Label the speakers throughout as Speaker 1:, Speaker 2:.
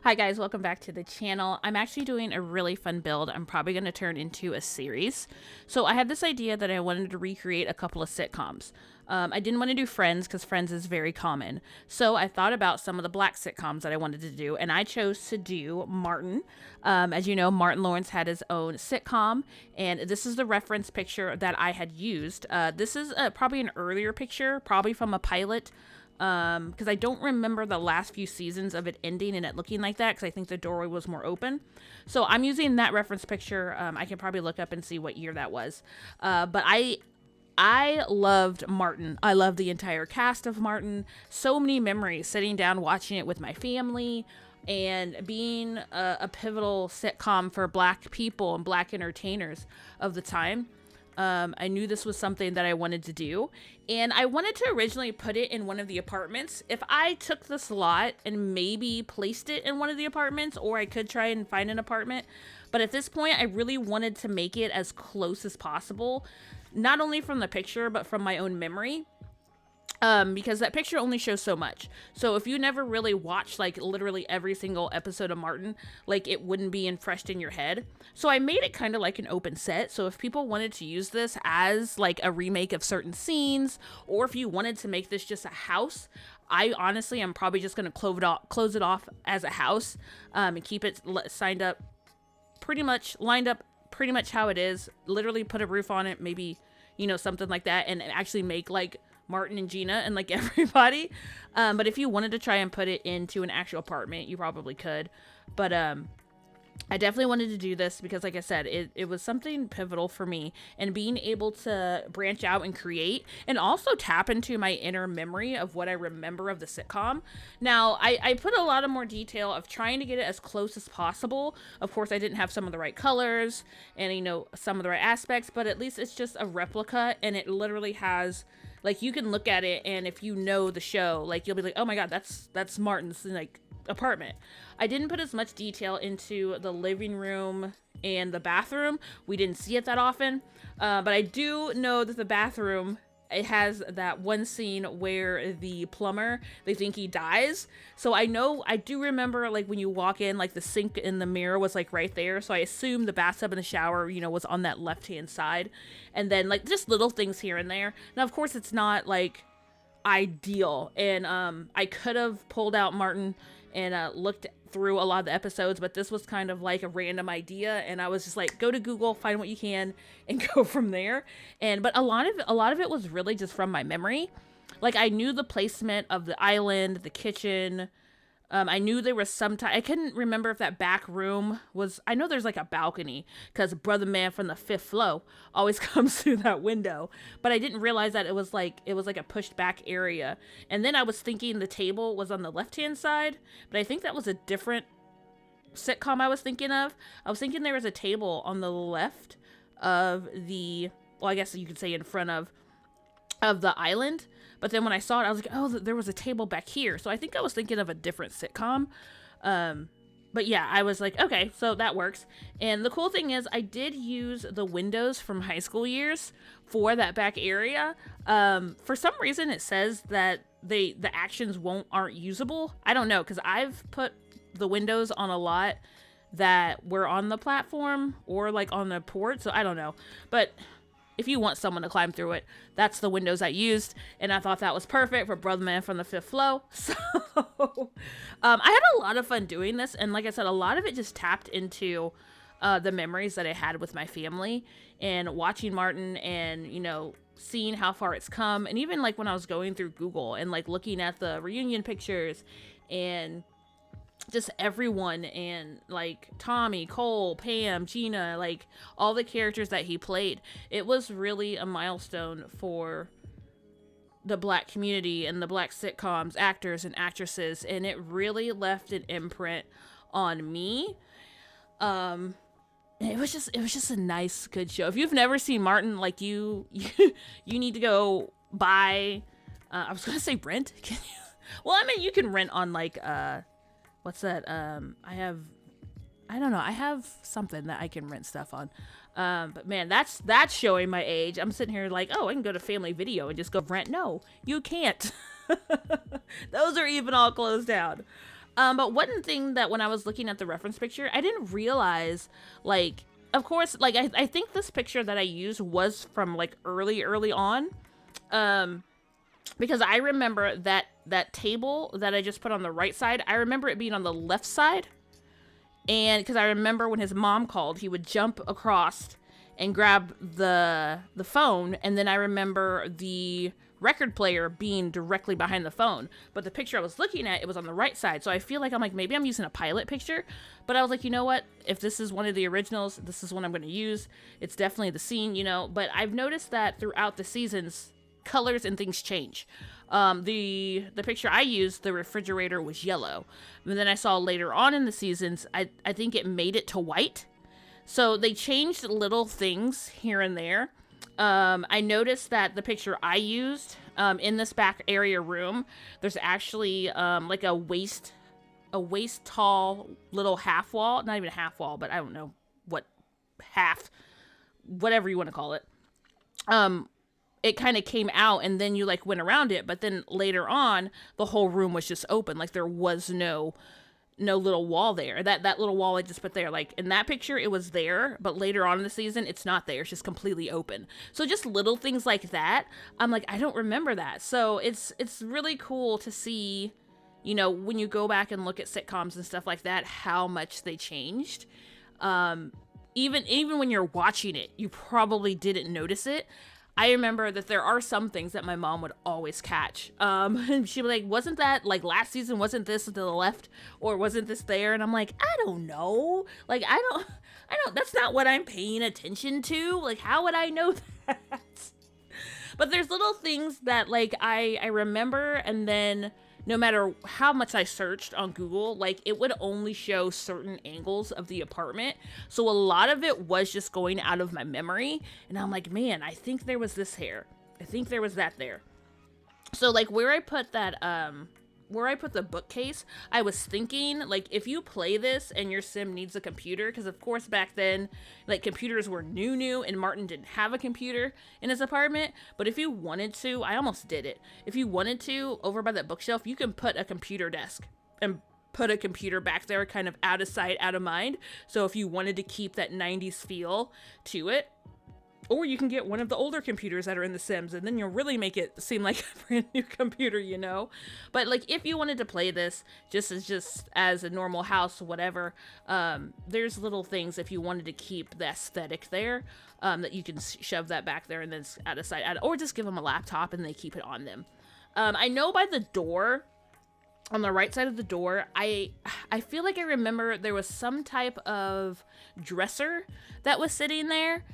Speaker 1: Hi guys, welcome back to the channel. I'm actually doing a really fun build. I'm probably going to turn into a series. So I had this idea that I wanted to recreate a couple of sitcoms. I didn't want to do Friends because Friends is very common. So I thought about some of the black sitcoms that I wanted to do, and I chose to do Martin. As you know, Martin Lawrence had his own sitcom, and this is the reference picture that I had used. This is probably an earlier picture, probably from a pilot, because I don't remember the last few seasons of it ending and it looking like that, because I think the doorway was more open. So I'm using that reference picture. I can probably look up and see what year that was. But I loved Martin. I loved the entire cast of Martin. So many memories sitting down watching it with my family and being a pivotal sitcom for black people and black entertainers of the time. I knew this was something that I wanted to do, and I wanted to originally put it in one of the apartments. If I took this lot and maybe placed it in one of the apartments, or I could try and find an apartment, but at this point I really wanted to make it as close as possible, not only from the picture but from my own memory. Because that picture only shows so much. So if you never really watched like literally every single episode of Martin, like it wouldn't be fresh in your head. So I made it kind of like an open set. So if people wanted to use this as like a remake of certain scenes, or if you wanted to make this just a house, I honestly am probably just going to close it off as a house, and keep it lined up pretty much how it is. Literally put a roof on it, maybe, something like that, and actually make like Martin and Gina and like everybody. But if you wanted to try and put it into an actual apartment, you probably could. But I definitely wanted to do this because, like I said, it was something pivotal for me, and being able to branch out and create and also tap into my inner memory of what I remember of the sitcom. Now, I put a lot of more detail of trying to get it as close as possible. Of course, I didn't have some of the right colors and, some of the right aspects, but at least it's just a replica, and it literally has, like, you can look at it, and if you know the show, like, you'll be like, oh my god, that's Martin's, like, apartment. I didn't put as much detail into the living room and the bathroom. We didn't see it that often, but I do know that the bathroom, it has that one scene where the plumber, they think he dies. So I do remember, like, when you walk in, like, the sink in the mirror was like right there. So I assume the bathtub and the shower, was on that left-hand side. And then, like, just little things here and there. Now, of course, it's not like ideal, and I could have pulled out Martin and looked through a lot of the episodes, but this was kind of like a random idea, and I was just like, go to Google, find what you can, and go from there. But a lot of it was really just from my memory. Like, I knew the placement of the island, the kitchen. I knew there was I couldn't remember if that back room was, I know there's like a balcony because Brother Man from the fifth floor always comes through that window, but I didn't realize that it was like a pushed back area. And then I was thinking the table was on the left hand side, but I think that was a different sitcom I was thinking of. I was thinking there was a table on the left of I guess you could say in front of the island. But then when I saw it, I was like, oh, there was a table back here. So I think I was thinking of a different sitcom. But yeah, I was like, okay, so that works. And the cool thing is I did use the windows from high school years for that back area. For some reason, it says that the actions aren't usable. I don't know, because I've put the windows on a lot that were on the platform or like on the port. So I don't know. But if you want someone to climb through it, that's the windows I used, and I thought that was perfect for Brother Man from the fifth floor. So I had a lot of fun doing this, and like I said, a lot of it just tapped into the memories that I had with my family and watching Martin, and seeing how far it's come, and even like when I was going through Google and like looking at the reunion pictures and just everyone, and like Tommy, Cole, Pam, Gina, like all the characters that he played. It was really a milestone for the black community and the black sitcoms, actors and actresses, and it really left an imprint on me. It was just a nice, good show. If you've never seen Martin, like you need to go buy. I was gonna say rent. Can you? Well, I mean, you can rent on like what's that? I don't know. I have something that I can rent stuff on. But man, that's showing my age. I'm sitting here like, oh, I can go to Family Video and just go rent. No, you can't. Those are even all closed down. But one thing that when I was looking at the reference picture, I didn't realize, like, of course, like, I think this picture that I used was from, like, early on. Um, because I remember that table that I just put on the right side, I remember it being on the left side. And because I remember when his mom called, he would jump across and grab the phone, and then I remember the record player being directly behind the phone. But the picture I was looking at, it was on the right side. So I feel like I'm like, maybe I'm using a pilot picture. But I was like, you know what? If this is one of the originals, this is what I'm going to use. It's definitely the scene, you know. But I've noticed that throughout the seasons, colors and things change. The picture I used, the refrigerator was yellow. And then I saw later on in the seasons, I think it made it to white. So they changed little things here and there. I noticed that the picture I used in this back area room, there's actually like a waist tall little half wall, not even a half wall, but I don't know what half, whatever you want to call it. It kind of came out and then you like went around it, but then later on the whole room was just open, like there was no little wall there. That little wall I just put there, like in that picture it was there, but later on in the season it's not there. It's just completely open. So just little things like that, I'm like, I don't remember that. So it's really cool to see, you know, when you go back and look at sitcoms and stuff like that, how much they changed. Even when you're watching it, you probably didn't notice it. I remember that there are some things that my mom would always catch. And she'd be like, wasn't that like last season? Wasn't this to the left, or wasn't this there? And I'm like, I don't know. Like, I don't, that's not what I'm paying attention to. Like, how would I know that? But there's little things that like I remember, and then no matter how much I searched on Google, like it would only show certain angles of the apartment. So a lot of it was just going out of my memory. And I'm like, man, I think there was this here. I think there was that there. So like where I put the bookcase, I was thinking like if you play this and your sim needs a computer, because of course back then like computers were new and Martin didn't have a computer in his apartment, but if you wanted to, I almost did it. If you wanted to, over by that bookshelf, you can put a computer desk and put a computer back there kind of out of sight, out of mind. So if you wanted to keep that 90s feel to it, or you can get one of the older computers that are in The Sims, and then you'll really make it seem like a brand new computer, you know? But, like, if you wanted to play this just as a normal house, whatever, there's little things if you wanted to keep the aesthetic there, that you can shove that back there and then out of sight, or just give them a laptop and they keep it on them. I know by the door, on the right side of the door, I feel like I remember there was some type of dresser that was sitting there.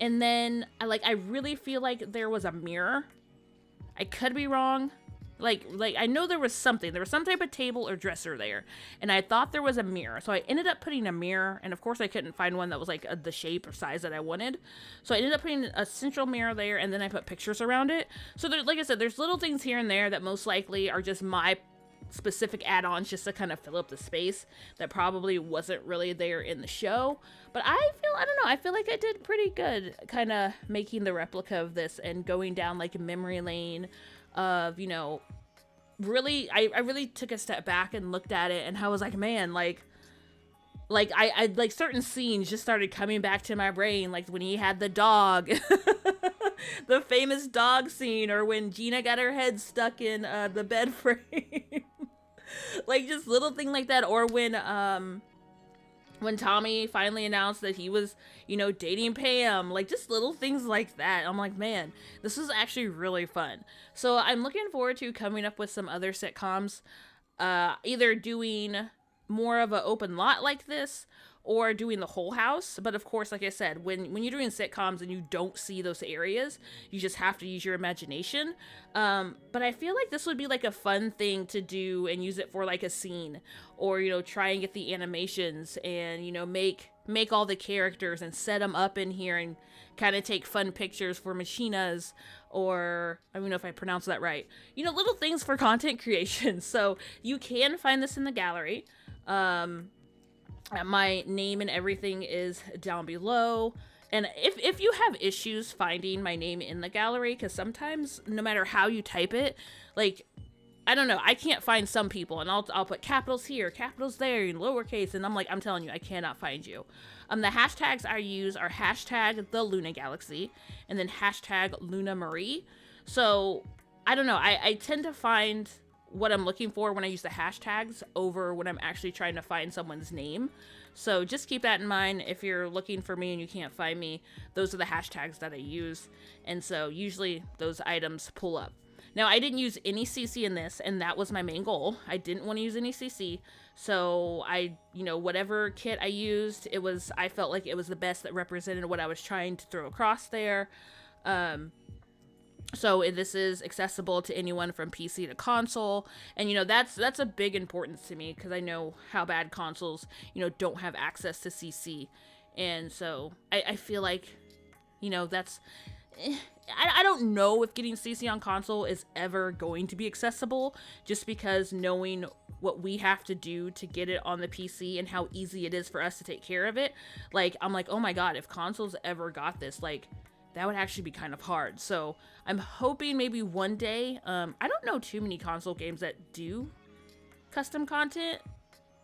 Speaker 1: And then, I really feel like there was a mirror. I could be wrong. Like I know there was something. There was some type of table or dresser there. And I thought there was a mirror. So I ended up putting a mirror. And of course, I couldn't find one that was like the shape or size that I wanted. So I ended up putting a central mirror there. And then I put pictures around it. So there, like I said, there's little things here and there that most likely are just my specific add-ons just to kind of fill up the space that probably wasn't really there in the show. But I don't know, I feel like I did pretty good kind of making the replica of this and going down like a memory lane of, you know, really, I really took a step back and looked at it, and I was like, man, like I like certain scenes just started coming back to my brain, like when he had the dog, the famous dog scene, or when Gina got her head stuck in the bed frame. Like just little thing like that, or when Tommy finally announced that he was, you know, dating Pam, like just little things like that. I'm like, man, this is actually really fun. So I'm looking forward to coming up with some other sitcoms, either doing more of an open lot like this, or doing the whole house. But of course, like I said, when you're doing sitcoms and you don't see those areas, you just have to use your imagination. But I feel like this would be like a fun thing to do and use it for like a scene, or, you know, try and get the animations and, you know, make all the characters and set them up in here and kind of take fun pictures for machinas, or I don't know if I pronounced that right. You know, little things for content creation. So you can find this in the gallery. My name and everything is down below. And if you have issues finding my name in the gallery, because sometimes no matter how you type it, like I don't know. I can't find some people, and I'll put capitals here, capitals there, and lowercase, and I'm telling you, I cannot find you. The hashtags I use are hashtag the Luna Galaxy, and then hashtag Luna Marie. So I don't know. I tend to find what I'm looking for when I use the hashtags over when I'm actually trying to find someone's name. So just keep that in mind. If you're looking for me and you can't find me, those are the hashtags that I use. And so usually those items pull up. Now, I didn't use any CC in this, and that was my main goal. I didn't want to use any CC. So whatever kit I used, I felt like it was the best that represented what I was trying to throw across there. So this is accessible to anyone from PC to console, and that's a big importance to me, because I know how bad consoles don't have access to CC, and so I feel like that's I don't know if getting CC on console is ever going to be accessible, just because knowing what we have to do to get it on the PC and how easy it is for us to take care of it, I'm like, oh my god, if consoles ever got this, that would actually be kind of hard. So I'm hoping maybe one day, I don't know too many console games that do custom content.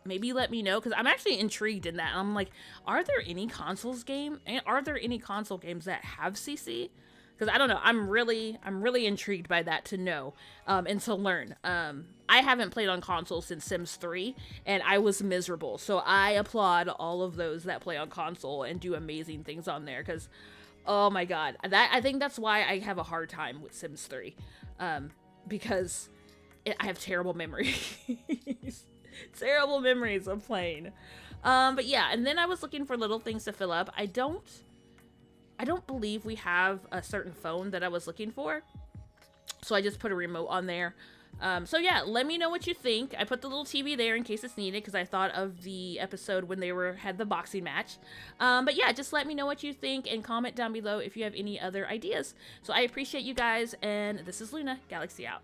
Speaker 1: Maybe let me know, because I'm actually intrigued in that. I'm like, are there any console games that have CC? Because I don't know, I'm really intrigued by that to know, and to learn. I haven't played on console since Sims 3, and I was miserable. So I applaud all of those that play on console and do amazing things on there, because oh my god, I think that's why I have a hard time with Sims 3, because I have terrible memories. Terrible memories of playing. But yeah, and then I was looking for little things to fill up. I don't believe we have a certain phone that I was looking for, so I just put a remote on there. So yeah, let me know what you think. I put the little TV there in case it's needed, because I thought of the episode when they had the boxing match. But yeah, just let me know what you think and comment down below if you have any other ideas. So I appreciate you guys, and this is Luna, Galaxy out.